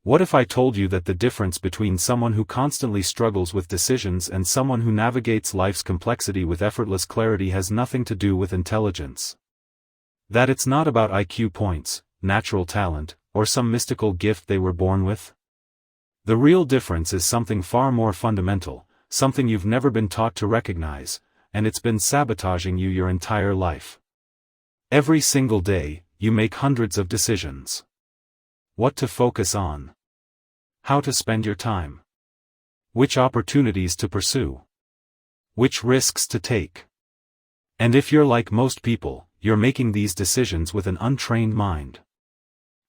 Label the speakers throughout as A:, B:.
A: What if I told you that the difference between someone who constantly struggles with decisions and someone who navigates life's complexity with effortless clarity has nothing to do with intelligence? That it's not about IQ points, natural talent, or some mystical gift they were born with? The real difference is something far more fundamental, something you've never been taught to recognize, and it's been sabotaging you your entire life. Every single day, you make hundreds of decisions. What to focus on. How to spend your time. Which opportunities to pursue. Which risks to take. And if you're like most people, you're making these decisions with an untrained mind.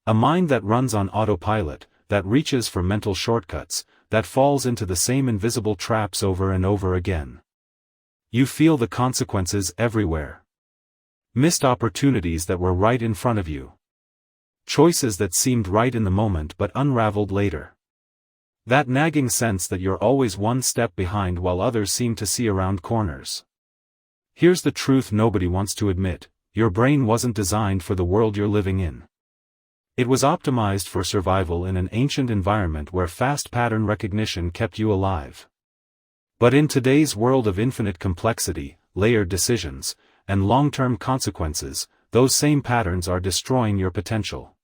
A: A mind that runs on autopilot, that reaches for mental shortcuts, that falls into the same invisible traps over and over again. You feel the consequences everywhere. Missed opportunities that were right in front of you. Choices that seemed right in the moment but unraveled later. That nagging sense that you're always one step behind while others seem to see around corners. Here's the truth nobody wants to admit: your brain wasn't designed for the world you're living in. It was optimized for survival in an ancient environment where fast pattern recognition kept you alive. But in today's world of infinite complexity, layered decisions, and long-term consequences, those same patterns are destroying your potential.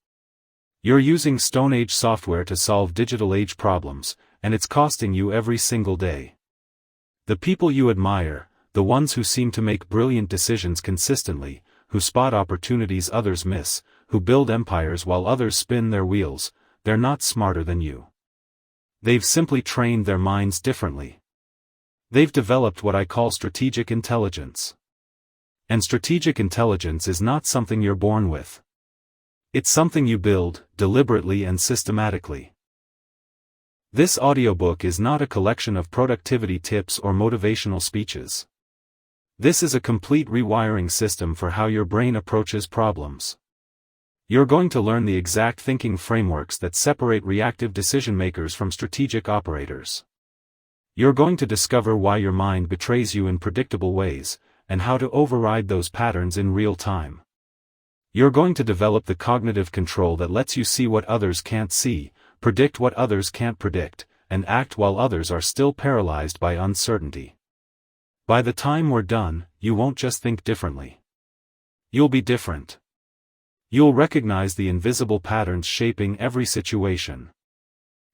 A: You're using Stone Age software to solve digital age problems, and it's costing you every single day. The people you admire, the ones who seem to make brilliant decisions consistently, who spot opportunities others miss, who build empires while others spin their wheels, they're not smarter than you. They've simply trained their minds differently. They've developed what I call strategic intelligence. And strategic intelligence is not something you're born with. It's something you build, deliberately and systematically. This audiobook is not a collection of productivity tips or motivational speeches. This is a complete rewiring system for how your brain approaches problems. You're going to learn the exact thinking frameworks that separate reactive decision makers from strategic operators. You're going to discover why your mind betrays you in predictable ways, and how to override those patterns in real time. You're going to develop the cognitive control that lets you see what others can't see, predict what others can't predict, and act while others are still paralyzed by uncertainty. By the time we're done, you won't just think differently. You'll be different. You'll recognize the invisible patterns shaping every situation.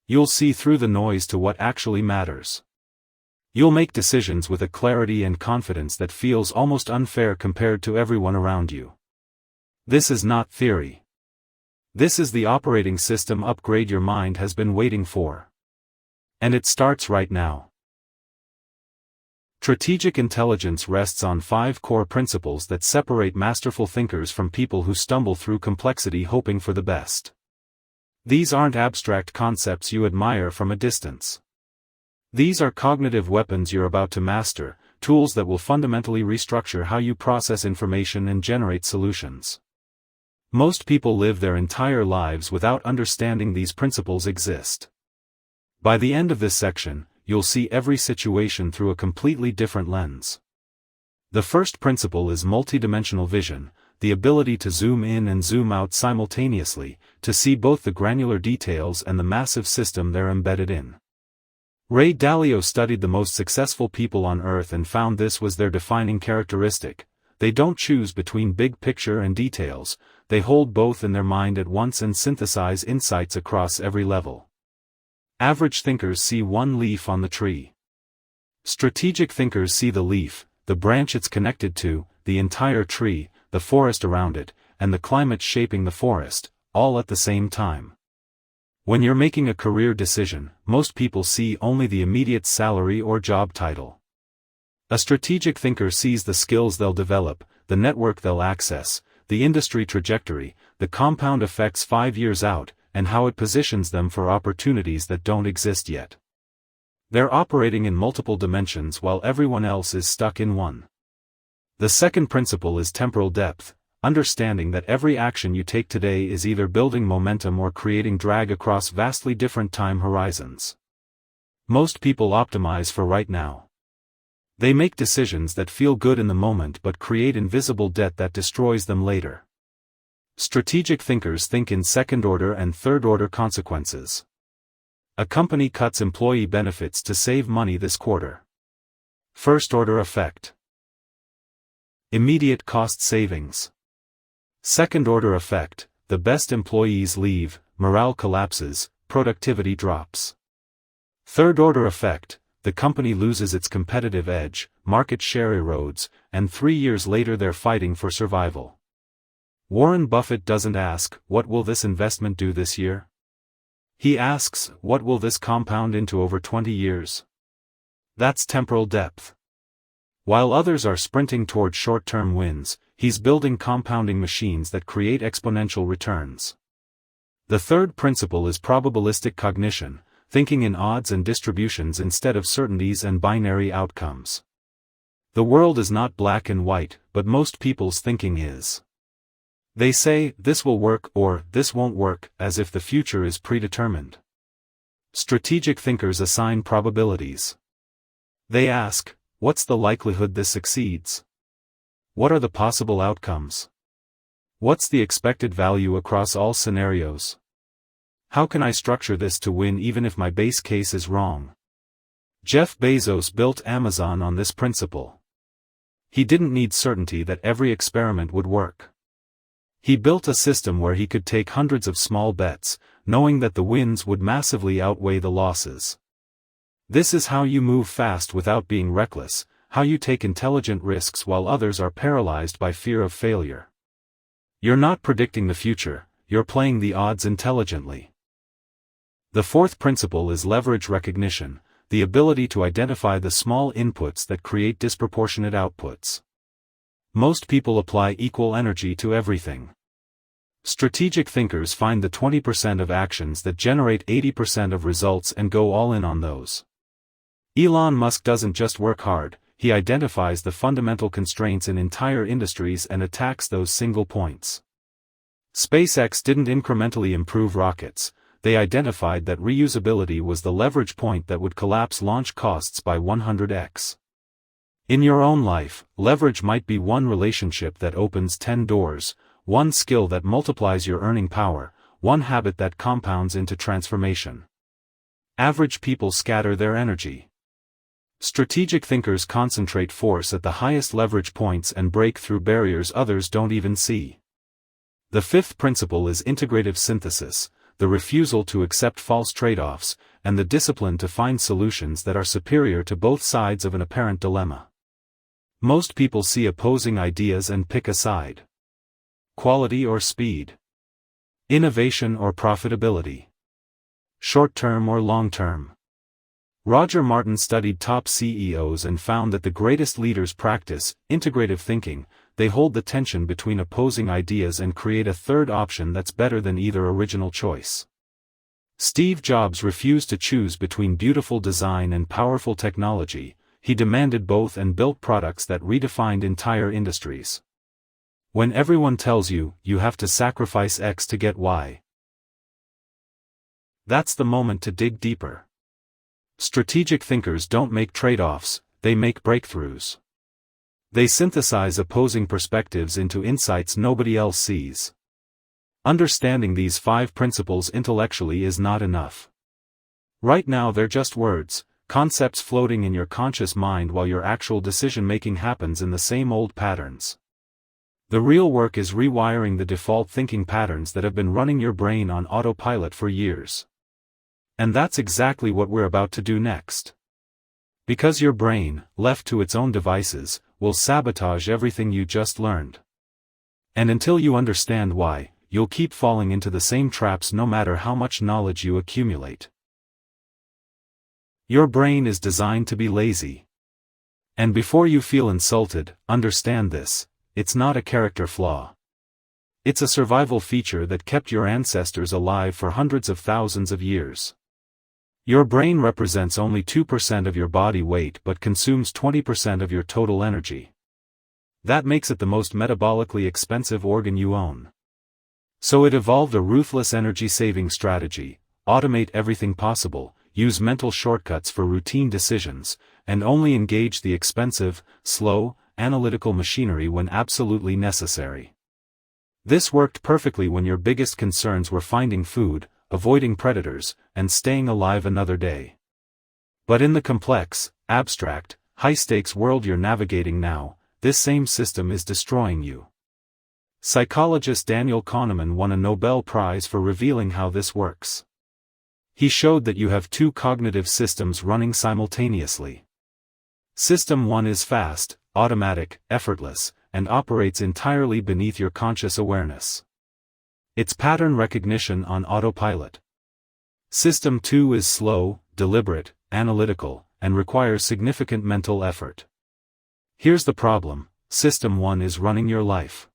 A: You'll see through the noise to what actually matters. You'll make decisions with a clarity and confidence that feels almost unfair compared to everyone around you. This is not theory. This is the operating system upgrade your mind has been waiting for. And it starts right now. Strategic intelligence rests on 5 core principles that separate masterful thinkers from people who stumble through complexity hoping for the best. These aren't abstract concepts you admire from a distance. These are cognitive weapons you're about to master, tools that will fundamentally restructure how you process information and generate solutions. Most people live their entire lives without understanding these principles exist. By the end of this section, you'll see every situation through a completely different lens. The first principle is multidimensional vision, the ability to zoom in and zoom out simultaneously, to see both the granular details and the massive system they're embedded in. Ray Dalio studied the most successful people on Earth and found this was their defining characteristic. They don't choose between big picture and details, they hold both in their mind at once and synthesize insights across every level. Average thinkers see one leaf on the tree. Strategic thinkers see the leaf, the branch it's connected to, the entire tree, the forest around it, and the climate shaping the forest, all at the same time. When you're making a career decision, most people see only the immediate salary or job title. A strategic thinker sees the skills they'll develop, the network they'll access, the industry trajectory, the compound effects 5 years out, and how it positions them for opportunities that don't exist yet. They're operating in multiple dimensions while everyone else is stuck in one. The second principle is temporal depth, understanding that every action you take today is either building momentum or creating drag across vastly different time horizons. Most people optimize for right now. They make decisions that feel good in the moment but create invisible debt that destroys them later. Strategic thinkers think in second-order and third-order consequences. A company cuts employee benefits to save money this quarter. First-order effect. Immediate cost savings. Second-order effect, the best employees leave, morale collapses, productivity drops. Third-order effect, the company loses its competitive edge, market share erodes, and 3 years later they're fighting for survival. Warren Buffett doesn't ask, what will this investment do this year? He asks, what will this compound into over 20 years? That's temporal depth. While others are sprinting toward short-term wins, he's building compounding machines that create exponential returns. The third principle is probabilistic cognition, thinking in odds and distributions instead of certainties and binary outcomes. The world is not black and white, but most people's thinking is. They say, this will work or this won't work, as if the future is predetermined. Strategic thinkers assign probabilities. They ask, what's the likelihood this succeeds? What are the possible outcomes? What's the expected value across all scenarios? How can I structure this to win even if my base case is wrong? Jeff Bezos built Amazon on this principle. He didn't need certainty that every experiment would work. He built a system where he could take hundreds of small bets, knowing that the wins would massively outweigh the losses. This is how you move fast without being reckless, how you take intelligent risks while others are paralyzed by fear of failure. You're not predicting the future, you're playing the odds intelligently. The fourth principle is leverage recognition, the ability to identify the small inputs that create disproportionate outputs. Most people apply equal energy to everything. Strategic thinkers find the 20% of actions that generate 80% of results and go all in on those. Elon Musk doesn't just work hard, he identifies the fundamental constraints in entire industries and attacks those single points. SpaceX didn't incrementally improve rockets, they identified that reusability was the leverage point that would collapse launch costs by 100x. In your own life, leverage might be one relationship that opens 10 doors, one skill that multiplies your earning power, one habit that compounds into transformation. Average people scatter their energy. Strategic thinkers concentrate force at the highest leverage points and break through barriers others don't even see. The fifth principle is integrative synthesis, the refusal to accept false trade-offs, and the discipline to find solutions that are superior to both sides of an apparent dilemma. Most people see opposing ideas and pick a side. Quality or speed? Innovation or profitability? Short-term or long-term? Roger Martin studied top CEOs and found that the greatest leaders practice integrative thinking. They hold the tension between opposing ideas and create a third option that's better than either original choice. Steve Jobs refused to choose between beautiful design and powerful technology, he demanded both and built products that redefined entire industries. When everyone tells you, you have to sacrifice X to get Y, that's the moment to dig deeper. Strategic thinkers don't make trade-offs, they make breakthroughs. They synthesize opposing perspectives into insights nobody else sees. Understanding these 5 principles intellectually is not enough. Right now they're just words, concepts floating in your conscious mind while your actual decision-making happens in the same old patterns. The real work is rewiring the default thinking patterns that have been running your brain on autopilot for years. And that's exactly what we're about to do next. Because your brain, left to its own devices, will sabotage everything you just learned. And until you understand why, you'll keep falling into the same traps no matter how much knowledge you accumulate. Your brain is designed to be lazy. And before you feel insulted, understand this, it's not a character flaw. It's a survival feature that kept your ancestors alive for hundreds of thousands of years. Your brain represents only 2% of your body weight but consumes 20% of your total energy. That makes it the most metabolically expensive organ you own. So it evolved a ruthless energy-saving strategy: automate everything possible, use mental shortcuts for routine decisions, and only engage the expensive, slow, analytical machinery when absolutely necessary. This worked perfectly when your biggest concerns were finding food, avoiding predators, and staying alive another day. But in the complex, abstract, high-stakes world you're navigating now, this same system is destroying you. Psychologist Daniel Kahneman won a Nobel Prize for revealing how this works. He showed that you have two cognitive systems running simultaneously. System 1 is fast, automatic, effortless, and operates entirely beneath your conscious awareness. It's pattern recognition on autopilot. System 2 is slow, deliberate, analytical, and requires significant mental effort. Here's the problem: System 1 is running your life.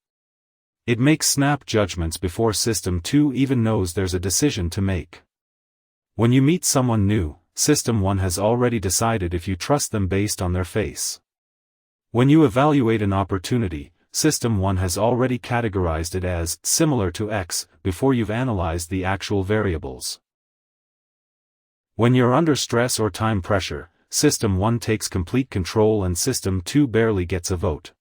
A: It makes snap judgments before System 2 even knows there's a decision to make. When you meet someone new, System 1 has already decided if you trust them based on their face. When you evaluate an opportunity, System 1 has already categorized it as similar to X before you've analyzed the actual variables. When you're under stress or time pressure, System 1 takes complete control and System 2 barely gets a vote.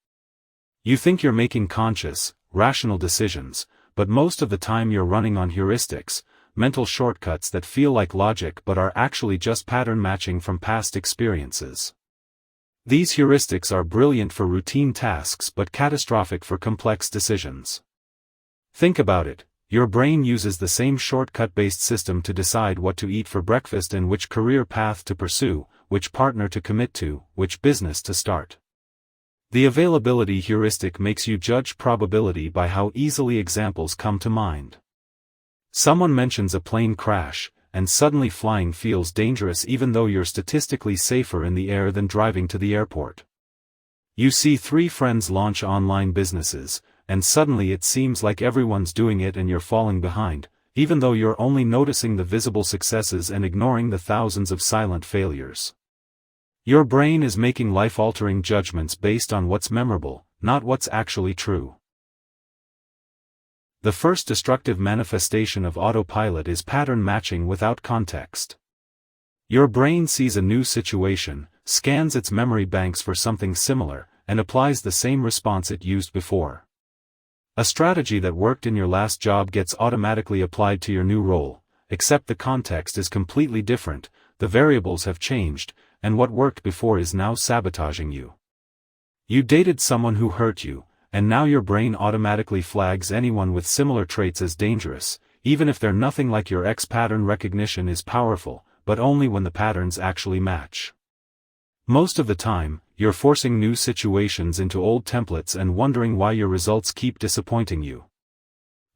A: You think you're making conscious, rational decisions, but most of the time you're running on heuristics, mental shortcuts that feel like logic but are actually just pattern matching from past experiences. These heuristics are brilliant for routine tasks but catastrophic for complex decisions. Think about it: your brain uses the same shortcut-based system to decide what to eat for breakfast and which career path to pursue, which partner to commit to, which business to start. The availability heuristic makes you judge probability by how easily examples come to mind. Someone mentions a plane crash, and suddenly flying feels dangerous even though you're statistically safer in the air than driving to the airport. You see 3 friends launch online businesses, and suddenly it seems like everyone's doing it and you're falling behind, even though you're only noticing the visible successes and ignoring the thousands of silent failures. Your brain is making life-altering judgments based on what's memorable, not what's actually true. The first destructive manifestation of autopilot is pattern matching without context. Your brain sees a new situation, scans its memory banks for something similar, and applies the same response it used before. A strategy that worked in your last job gets automatically applied to your new role, except the context is completely different, the variables have changed, and what worked before is now sabotaging you. You dated someone who hurt you, and now your brain automatically flags anyone with similar traits as dangerous, even if they're nothing like your ex. Pattern recognition is powerful, but only when the patterns actually match. Most of the time, you're forcing new situations into old templates and wondering why your results keep disappointing you.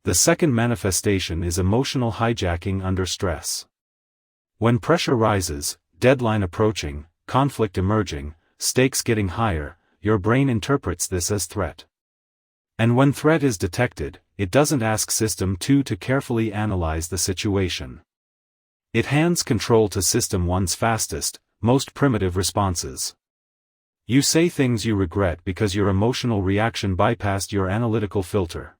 A: The second manifestation is emotional hijacking under stress. When pressure rises, deadline approaching, conflict emerging, stakes getting higher, your brain interprets this as threat. And when threat is detected, it doesn't ask System 2 to carefully analyze the situation. It hands control to System 1's fastest, most primitive responses. You say things you regret because your emotional reaction bypassed your analytical filter.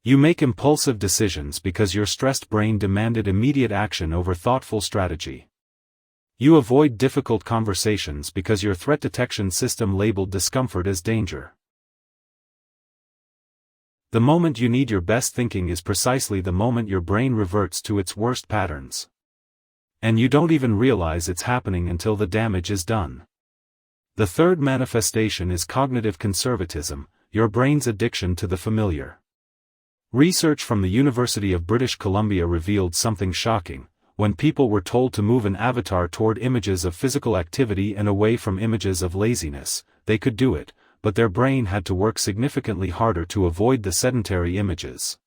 A: You make impulsive decisions because your stressed brain demanded immediate action over thoughtful strategy. You avoid difficult conversations because your threat detection system labeled discomfort as danger. The moment you need your best thinking is precisely the moment your brain reverts to its worst patterns. And you don't even realize it's happening until the damage is done. The third manifestation is cognitive conservatism, your brain's addiction to the familiar. Research from the University of British Columbia revealed something shocking. When people were told to move an avatar toward images of physical activity and away from images of laziness, they could do it, but their brain had to work significantly harder to avoid the sedentary images.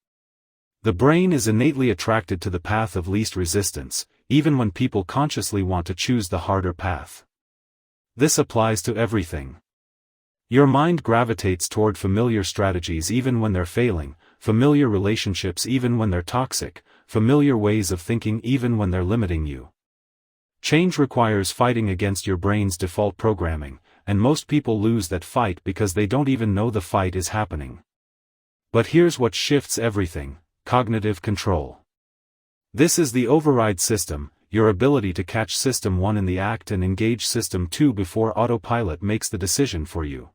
A: The brain is innately attracted to the path of least resistance, even when people consciously want to choose the harder path. This applies to everything. Your mind gravitates toward familiar strategies even when they're failing, familiar relationships even when they're toxic, familiar ways of thinking even when they're limiting you. Change requires fighting against your brain's default programming, and most people lose that fight because they don't even know the fight is happening. But here's what shifts everything: cognitive control. This is the override system, your ability to catch System 1 in the act and engage System 2 before autopilot makes the decision for you.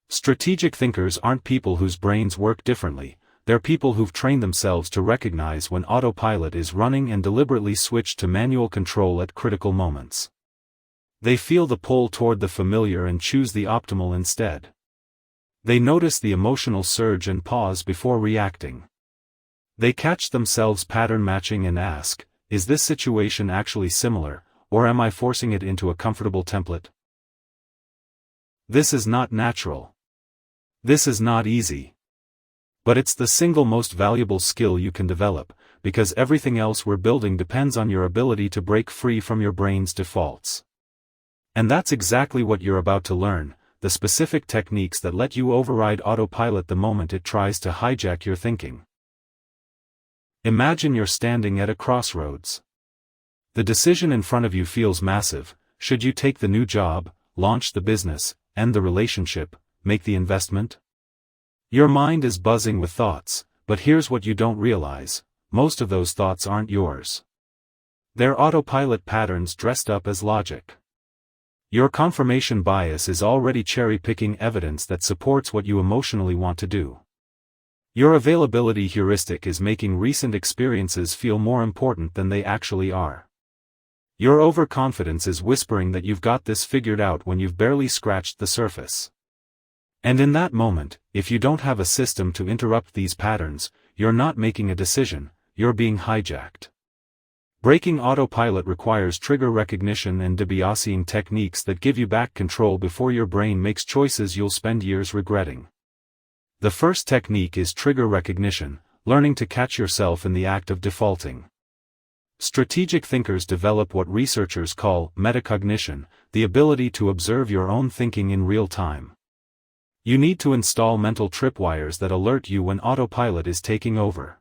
A: Strategic thinkers aren't people whose brains work differently, they're people who've trained themselves to recognize when autopilot is running and deliberately switch to manual control at critical moments. They feel the pull toward the familiar and choose the optimal instead. They notice the emotional surge and pause before reacting. They catch themselves pattern matching and ask, is this situation actually similar, or am I forcing it into a comfortable template? This is not natural. This is not easy. But it's the single most valuable skill you can develop, because everything else we're building depends on your ability to break free from your brain's defaults. And that's exactly what you're about to learn, the specific techniques that let you override autopilot the moment it tries to hijack your thinking. Imagine you're standing at a crossroads. The decision in front of you feels massive. Should you take the new job, launch the business, end the relationship, make the investment? Your mind is buzzing with thoughts, but here's what you don't realize: most of those thoughts aren't yours. They're autopilot patterns dressed up as logic. Your confirmation bias is already cherry-picking evidence that supports what you emotionally want to do. Your availability heuristic is making recent experiences feel more important than they actually are. Your overconfidence is whispering that you've got this figured out when you've barely scratched the surface. And in that moment, if you don't have a system to interrupt these patterns, you're not making a decision, you're being hijacked. Breaking autopilot requires trigger recognition and debiasing techniques that give you back control before your brain makes choices you'll spend years regretting. The first technique is trigger recognition, learning to catch yourself in the act of defaulting. Strategic thinkers develop what researchers call metacognition, the ability to observe your own thinking in real time. You need to install mental tripwires that alert you when autopilot is taking over.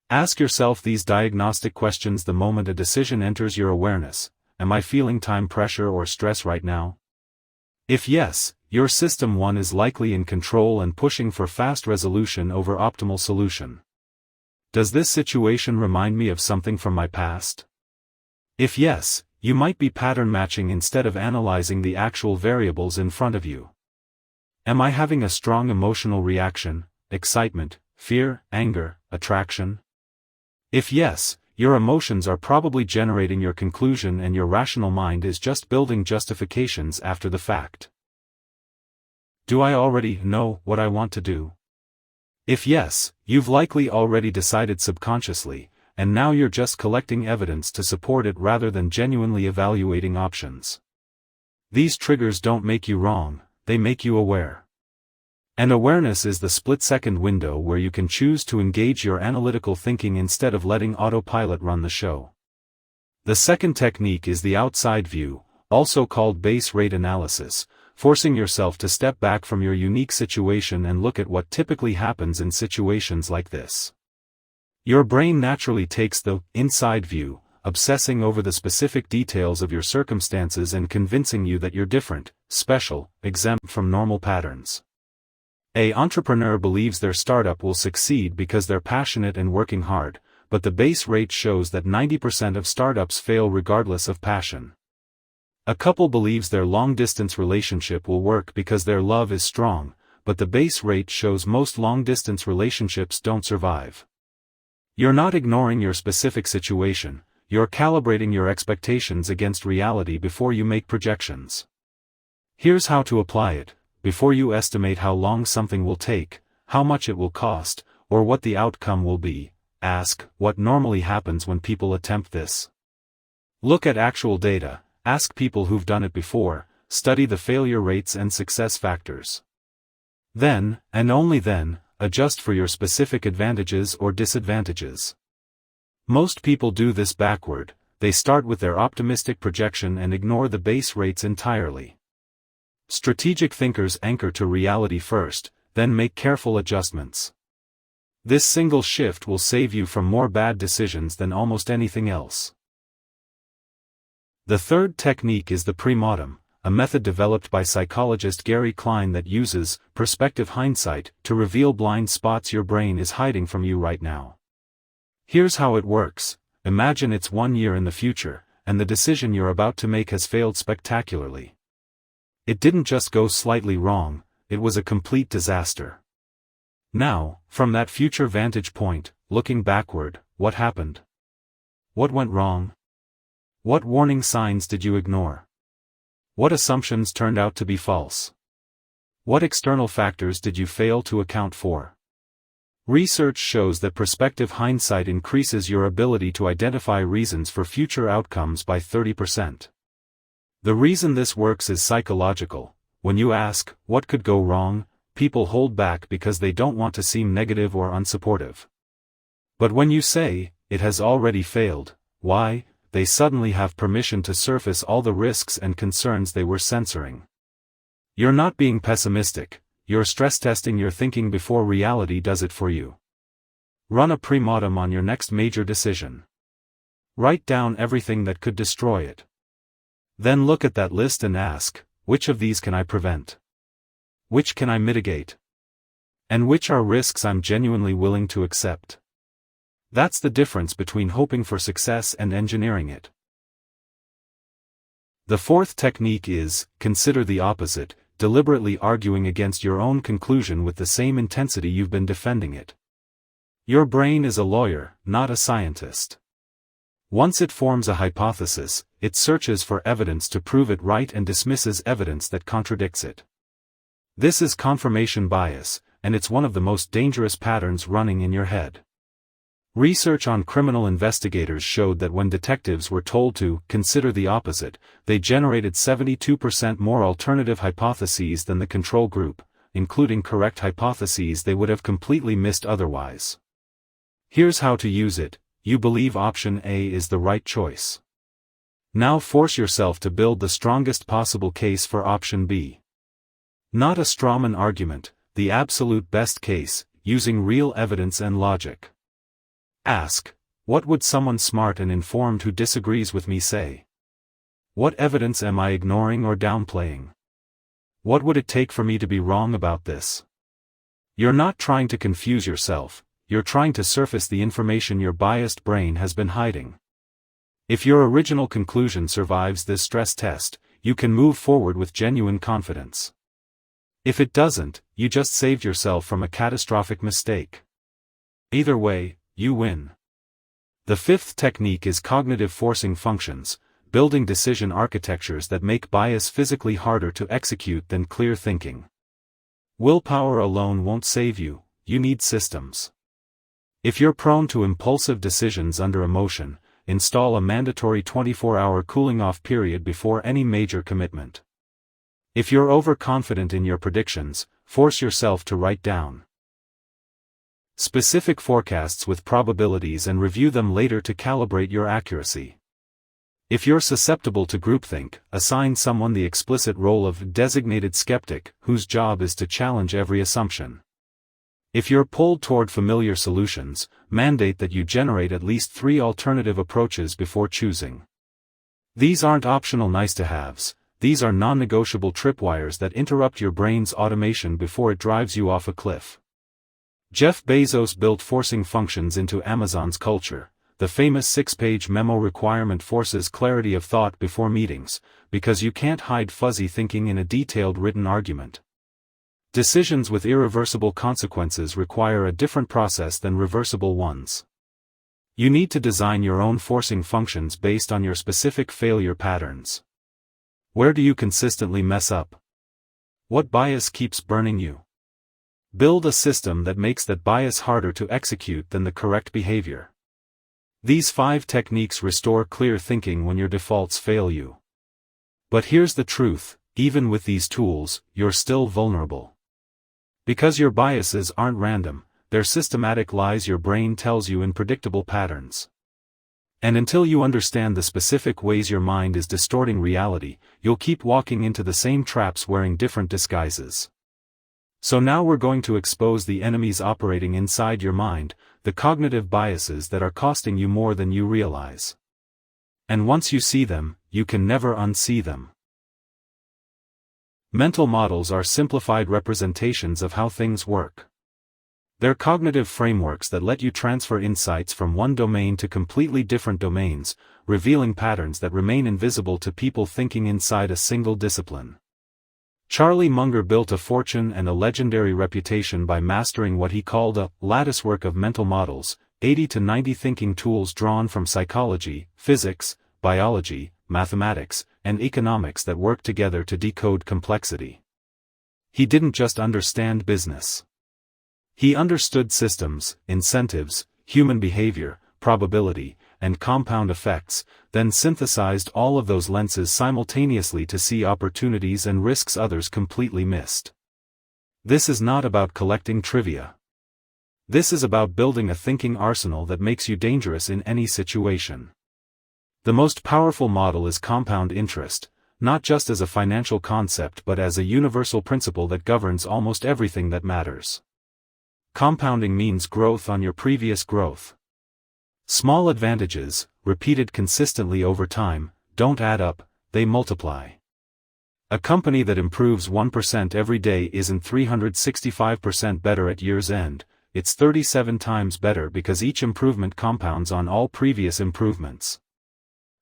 A: Ask yourself these diagnostic questions the moment a decision enters your awareness: am I feeling time pressure or stress right now? If yes, your System 1 is likely in control and pushing for fast resolution over optimal solution. Does this situation remind me of something from my past? If yes, you might be pattern matching instead of analyzing the actual variables in front of you. Am I having a strong emotional reaction: excitement, fear, anger, attraction? If yes, your emotions are probably generating your conclusion and your rational mind is just building justifications after the fact. Do I already know what I want to do? If yes, you've likely already decided subconsciously, and now you're just collecting evidence to support it rather than genuinely evaluating options. These triggers don't make you wrong, they make you aware. And awareness is the split-second window where you can choose to engage your analytical thinking instead of letting autopilot run the show. The second technique is the outside view, also called base rate analysis, forcing yourself to step back from your unique situation and look at what typically happens in situations like this. Your brain naturally takes the inside view, obsessing over the specific details of your circumstances and convincing you that you're different, special, exempt from normal patterns. An entrepreneur believes their startup will succeed because they're passionate and working hard, but the base rate shows that 90% of startups fail regardless of passion. A couple believes their long-distance relationship will work because their love is strong, but the base rate shows most long-distance relationships don't survive. You're not ignoring your specific situation, you're calibrating your expectations against reality before you make projections. Here's how to apply it: before you estimate how long something will take, how much it will cost, or what the outcome will be, ask, what normally happens when people attempt this? Look at actual data, ask people who've done it before, study the failure rates and success factors. Then, and only then, adjust for your specific advantages or disadvantages. Most people do this backward: they start with their optimistic projection and ignore the base rates entirely. Strategic thinkers anchor to reality first, then make careful adjustments. This single shift will save you from more bad decisions than almost anything else. The third technique is the premortem, a method developed by psychologist Gary Klein that uses perspective hindsight to reveal blind spots your brain is hiding from you right now. Here's how it works: imagine it's 1 year in the future, and the decision you're about to make has failed spectacularly. It didn't just go slightly wrong, it was a complete disaster. Now, from that future vantage point, looking backward, what happened? What went wrong? What warning signs did you ignore? What assumptions turned out to be false? What external factors did you fail to account for? Research shows that prospective hindsight increases your ability to identify reasons for future outcomes by 30%. The reason this works is psychological. When you ask, what could go wrong, people hold back because they don't want to seem negative or unsupportive. But when you say, it has already failed, why, they suddenly have permission to surface all the risks and concerns they were censoring. You're not being pessimistic, you're stress testing your thinking before reality does it for you. Run a pre-mortem on your next major decision. Write down everything that could destroy it. Then look at that list and ask, which of these can I prevent? Which can I mitigate? And which are risks I'm genuinely willing to accept? That's the difference between hoping for success and engineering it. The fourth technique is, consider the opposite, deliberately arguing against your own conclusion with the same intensity you've been defending it. Your brain is a lawyer, not a scientist. Once it forms a hypothesis, it searches for evidence to prove it right and dismisses evidence that contradicts it. This is confirmation bias, and it's one of the most dangerous patterns running in your head. Research on criminal investigators showed that when detectives were told to consider the opposite, they generated 72% more alternative hypotheses than the control group, including correct hypotheses they would have completely missed otherwise. Here's how to use it. You believe option A is the right choice. Now force yourself to build the strongest possible case for option B. Not a strawman argument, the absolute best case, using real evidence and logic. Ask, what would someone smart and informed who disagrees with me say? What evidence am I ignoring or downplaying? What would it take for me to be wrong about this? You're not trying to confuse yourself, you're trying to surface the information your biased brain has been hiding. If your original conclusion survives this stress test, you can move forward with genuine confidence. If it doesn't, you just saved yourself from a catastrophic mistake. Either way, you win. The fifth technique is cognitive forcing functions, building decision architectures that make bias physically harder to execute than clear thinking. Willpower alone won't save you, you need systems. If you're prone to impulsive decisions under emotion, install a mandatory 24-hour cooling-off period before any major commitment. If you're overconfident in your predictions, force yourself to write down specific forecasts with probabilities and review them later to calibrate your accuracy. If you're susceptible to groupthink, assign someone the explicit role of designated skeptic, whose job is to challenge every assumption. If you're pulled toward familiar solutions, mandate that you generate at least 3 alternative approaches before choosing. These aren't optional nice-to-haves, these are non-negotiable tripwires that interrupt your brain's automation before it drives you off a cliff. Jeff Bezos built forcing functions into Amazon's culture. The famous 6-page memo requirement forces clarity of thought before meetings, because you can't hide fuzzy thinking in a detailed written argument. Decisions with irreversible consequences require a different process than reversible ones. You need to design your own forcing functions based on your specific failure patterns. Where do you consistently mess up? What bias keeps burning you? Build a system that makes that bias harder to execute than the correct behavior. These 5 techniques restore clear thinking when your defaults fail you. But here's the truth, even with these tools, you're still vulnerable. Because your biases aren't random, they're systematic lies your brain tells you in predictable patterns. And until you understand the specific ways your mind is distorting reality, you'll keep walking into the same traps wearing different disguises. So now we're going to expose the enemies operating inside your mind, the cognitive biases that are costing you more than you realize. And once you see them, you can never unsee them. Mental models are simplified representations of how things work. They're cognitive frameworks that let you transfer insights from one domain to completely different domains, revealing patterns that remain invisible to people thinking inside a single discipline. Charlie Munger built a fortune and a legendary reputation by mastering what he called a latticework of mental models, 80 to 90 thinking tools drawn from psychology, physics, biology, mathematics, and economics that work together to decode complexity. He didn't just understand business. He understood systems, incentives, human behavior, probability, and compound effects, then synthesized all of those lenses simultaneously to see opportunities and risks others completely missed. This is not about collecting trivia. This is about building a thinking arsenal that makes you dangerous in any situation. The most powerful model is compound interest, not just as a financial concept but as a universal principle that governs almost everything that matters. Compounding means growth on your previous growth. Small advantages, repeated consistently over time, don't add up, they multiply. A company that improves 1% every day isn't 365% better at year's end, it's 37 times better because each improvement compounds on all previous improvements.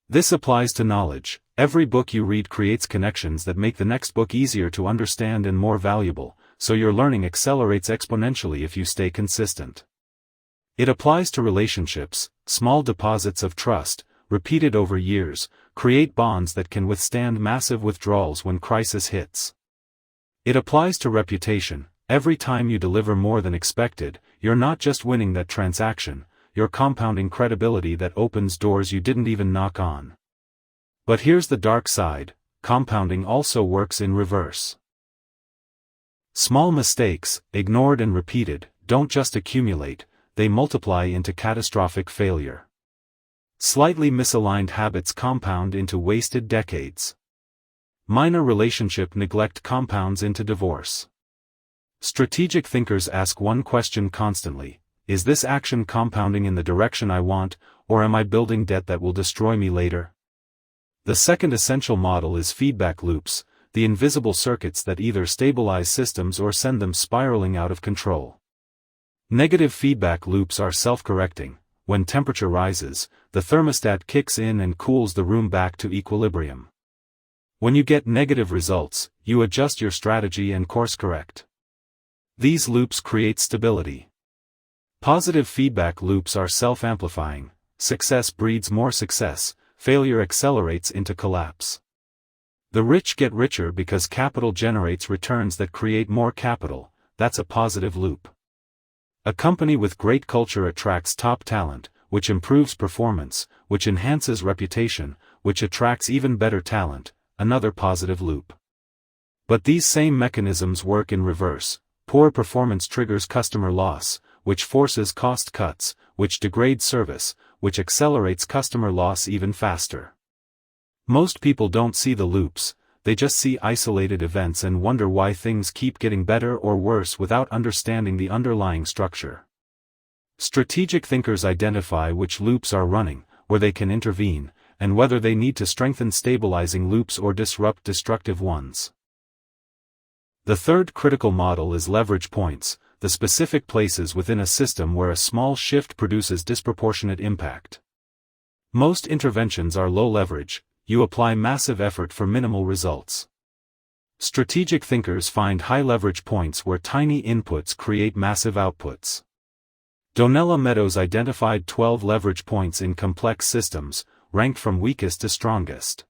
A: This applies to knowledge. Every book you read creates connections that make the next book easier to understand and more valuable, so your learning accelerates exponentially if you stay consistent. It applies to relationships. Small deposits of trust, repeated over years, create bonds that can withstand massive withdrawals when crisis hits. It applies to reputation. Every time you deliver more than expected, you're not just winning that transaction, you're compounding credibility that opens doors you didn't even knock on. But here's the dark side: compounding also works in reverse. Small mistakes, ignored and repeated, don't just accumulate, they multiply into catastrophic failure. Slightly misaligned habits compound into wasted decades. Minor relationship neglect compounds into divorce. Strategic thinkers ask one question constantly: is this action compounding in the direction I want, or am I building debt that will destroy me later? The second essential model is feedback loops, the invisible circuits that either stabilize systems or send them spiraling out of control. Negative feedback loops are self-correcting. When temperature rises, the thermostat kicks in and cools the room back to equilibrium. When you get negative results, you adjust your strategy and course correct. These loops create stability. Positive feedback loops are self-amplifying. Success breeds more success, failure accelerates into collapse. The rich get richer because capital generates returns that create more capital. That's a positive loop. A company with great culture attracts top talent, which improves performance, which enhances reputation, which attracts even better talent, another positive loop. But these same mechanisms work in reverse. Poor performance triggers customer loss, which forces cost cuts, which degrades service, which accelerates customer loss even faster. Most people don't see the loops, they just see isolated events and wonder why things keep getting better or worse without understanding the underlying structure. Strategic thinkers identify which loops are running, where they can intervene, and whether they need to strengthen stabilizing loops or disrupt destructive ones. The third critical model is leverage points, the specific places within a system where a small shift produces disproportionate impact. Most interventions are low leverage. You apply massive effort for minimal results. Strategic thinkers find high leverage points where tiny inputs create massive outputs. Donella Meadows identified 12 leverage points in complex systems, ranked from weakest to strongest.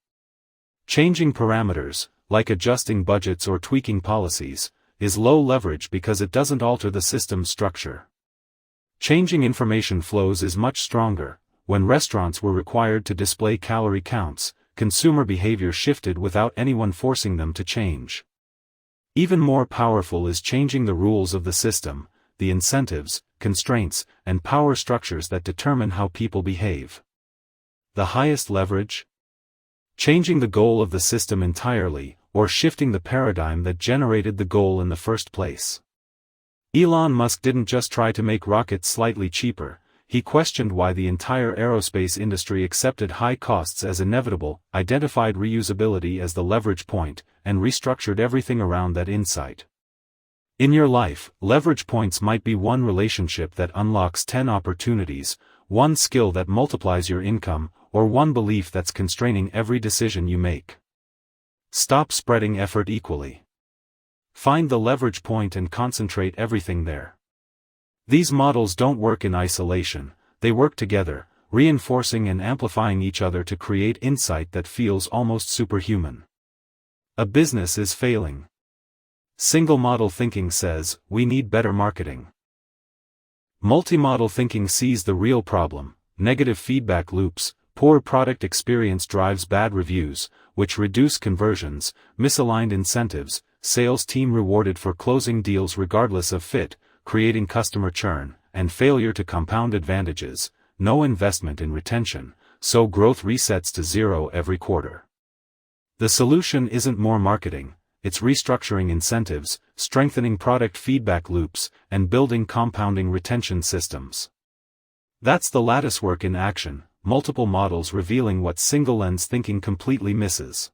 A: Changing parameters, like adjusting budgets or tweaking policies, is low leverage because it doesn't alter the system's structure. Changing information flows is much stronger. When restaurants were required to display calorie counts, consumer behavior shifted without anyone forcing them to change. Even more powerful is changing the rules of the system, the incentives, constraints, and power structures that determine how people behave. The highest leverage? Changing the goal of the system entirely, or shifting the paradigm that generated the goal in the first place. Elon Musk didn't just try to make rockets slightly cheaper. He questioned why the entire aerospace industry accepted high costs as inevitable, identified reusability as the leverage point, and restructured everything around that insight. In your life, leverage points might be one relationship that unlocks 10 opportunities, one skill that multiplies your income, or one belief that's constraining every decision you make. Stop spreading effort equally. Find the leverage point and concentrate everything there. These models don't work in isolation, they work together, reinforcing and amplifying each other to create insight that feels almost superhuman. A business is failing. Single model thinking says, we need better marketing. Multi-model thinking sees the real problem, negative feedback loops, poor product experience drives bad reviews, which reduce conversions, misaligned incentives, sales team rewarded for closing deals regardless of fit, creating customer churn, and failure to compound advantages, no investment in retention, so growth resets to zero every quarter. The solution isn't more marketing, it's restructuring incentives, strengthening product feedback loops, and building compounding retention systems. That's the lattice work in action, multiple models revealing what single-lens thinking completely misses.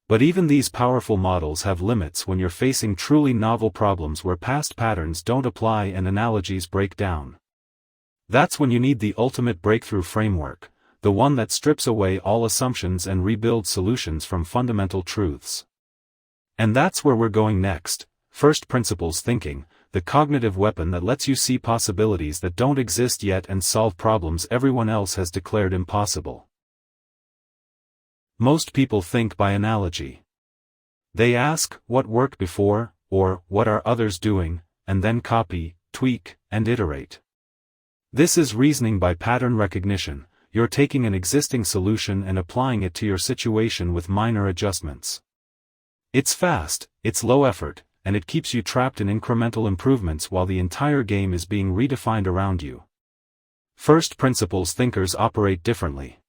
A: But even these powerful models have limits when you're facing truly novel problems where past patterns don't apply and analogies break down. That's when you need the ultimate breakthrough framework, the one that strips away all assumptions and rebuilds solutions from fundamental truths. And that's where we're going next, first principles thinking, the cognitive weapon that lets you see possibilities that don't exist yet and solve problems everyone else has declared impossible. Most people think by analogy. They ask, what worked before, or what are others doing, and then copy, tweak, and iterate. This is reasoning by pattern recognition. You're taking an existing solution and applying it to your situation with minor adjustments. It's fast, it's low effort, and it keeps you trapped in incremental improvements while the entire game is being redefined around you. First principles thinkers operate differently.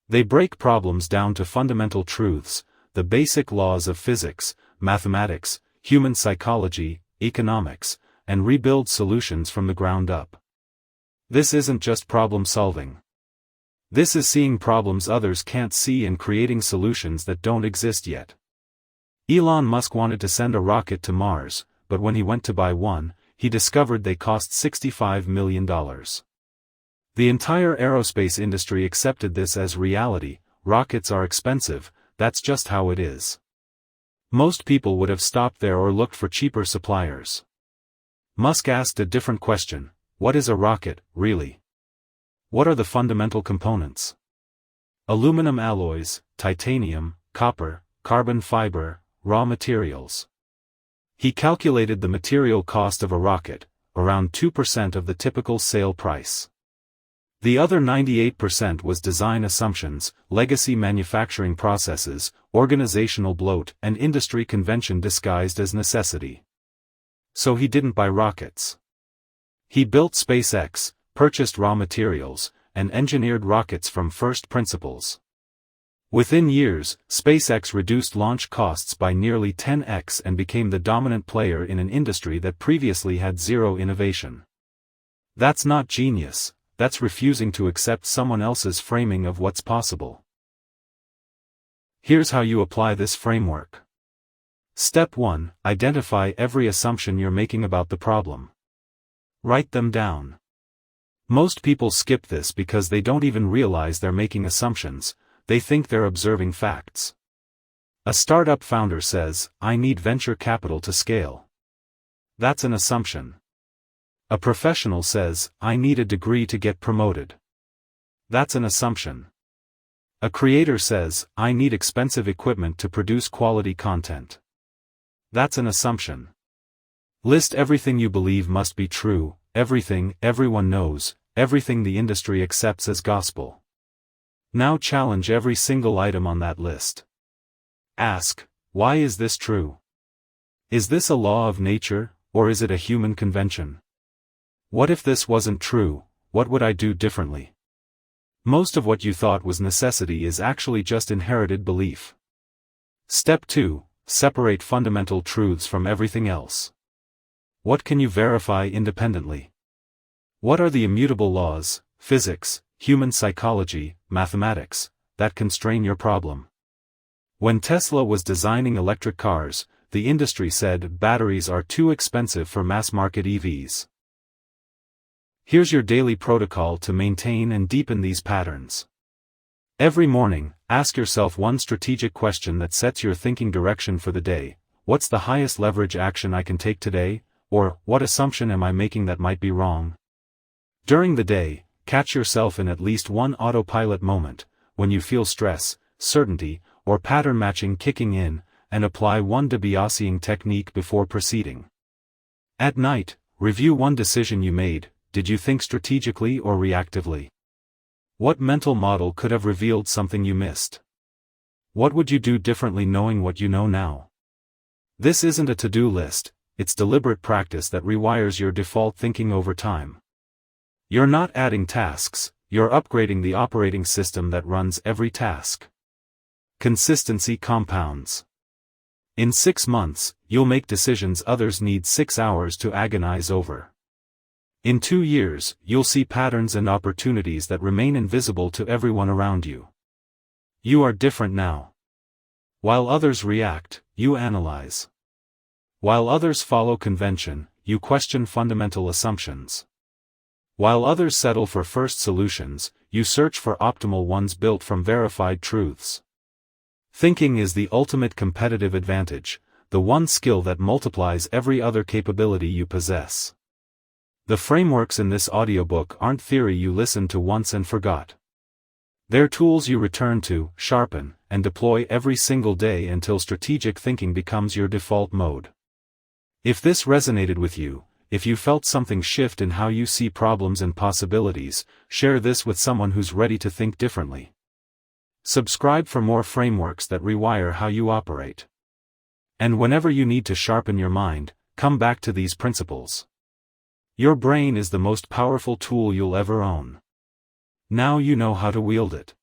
A: They break problems down to fundamental truths, the basic laws of physics, mathematics, human psychology, economics, and rebuild solutions from the ground up. This isn't just problem solving. This is seeing problems others can't see and creating solutions that don't exist yet. Elon Musk wanted to send a rocket to Mars, but when he went to buy one, he discovered they cost $65 million. The entire aerospace industry accepted this as reality. Rockets are expensive, that's just how it is. Most people would have stopped there or looked for cheaper suppliers. Musk asked a different question: what is a rocket, really? What are the fundamental components? Aluminum alloys, titanium, copper, carbon fiber, raw materials. He calculated the material cost of a rocket, around 2% of the typical sale price. The other 98% was design assumptions, legacy manufacturing processes, organizational bloat, and industry convention disguised as necessity. So he didn't buy rockets. He built SpaceX, purchased raw materials, and engineered rockets from first principles. Within years, SpaceX reduced launch costs by nearly 10x and became the dominant player in an industry that previously had zero innovation. That's not genius, that's refusing to accept someone else's framing of what's possible. Here's how you apply this framework. Step 1. Identify every assumption you're making about the problem. Write them down. Most people skip this because they don't even realize they're making assumptions. They think they're observing facts. A startup founder says, I need venture capital to scale. That's an assumption. A professional says, I need a degree to get promoted. That's an assumption. A creator says, I need expensive equipment to produce quality content. That's an assumption. List everything you believe must be true, everything everyone knows, everything the industry accepts as gospel. Now challenge every single item on that list. Ask, why is this true? Is this a law of nature, or is it a human convention? What if this wasn't true, what would I do differently? Most of what you thought was necessity is actually just inherited belief. Step 2. Separate fundamental truths from everything else. What can you verify independently? What are the immutable laws, physics, human psychology, mathematics, that constrain your problem? When Tesla was designing electric cars, the industry said batteries are too expensive for mass-market EVs. Here's your daily protocol to maintain and deepen these patterns. Every morning, ask yourself one strategic question that sets your thinking direction for the day. what's the highest leverage action I can take today, or what assumption am I making that might be wrong? During the day, catch yourself in at least one autopilot moment, when you feel stress, certainty, or pattern matching kicking in, and apply one debiasing technique before proceeding. At night, review one decision you made. Did you think strategically or reactively? What mental model could have revealed something you missed? What would you do differently knowing what you know now? This isn't a to-do list, it's deliberate practice that rewires your default thinking over time. You're not adding tasks, you're upgrading the operating system that runs every task. Consistency compounds. In 6 months, you'll make decisions others need 6 hours to agonize over. In 2 years, you'll see patterns and opportunities that remain invisible to everyone around you. You are different now. While others react, you analyze. While others follow convention, you question fundamental assumptions. While others settle for first solutions, you search for optimal ones built from verified truths. Thinking is the ultimate competitive advantage, the one skill that multiplies every other capability you possess. The frameworks in this audiobook aren't theory you listened to once and forgot. They're tools you return to, sharpen, and deploy every single day until strategic thinking becomes your default mode. If this resonated with you, if you felt something shift in how you see problems and possibilities, share this with someone who's ready to think differently. Subscribe for more frameworks that rewire how you operate. And whenever you need to sharpen your mind, come back to these principles. Your brain is the most powerful tool you'll ever own. Now you know how to wield it.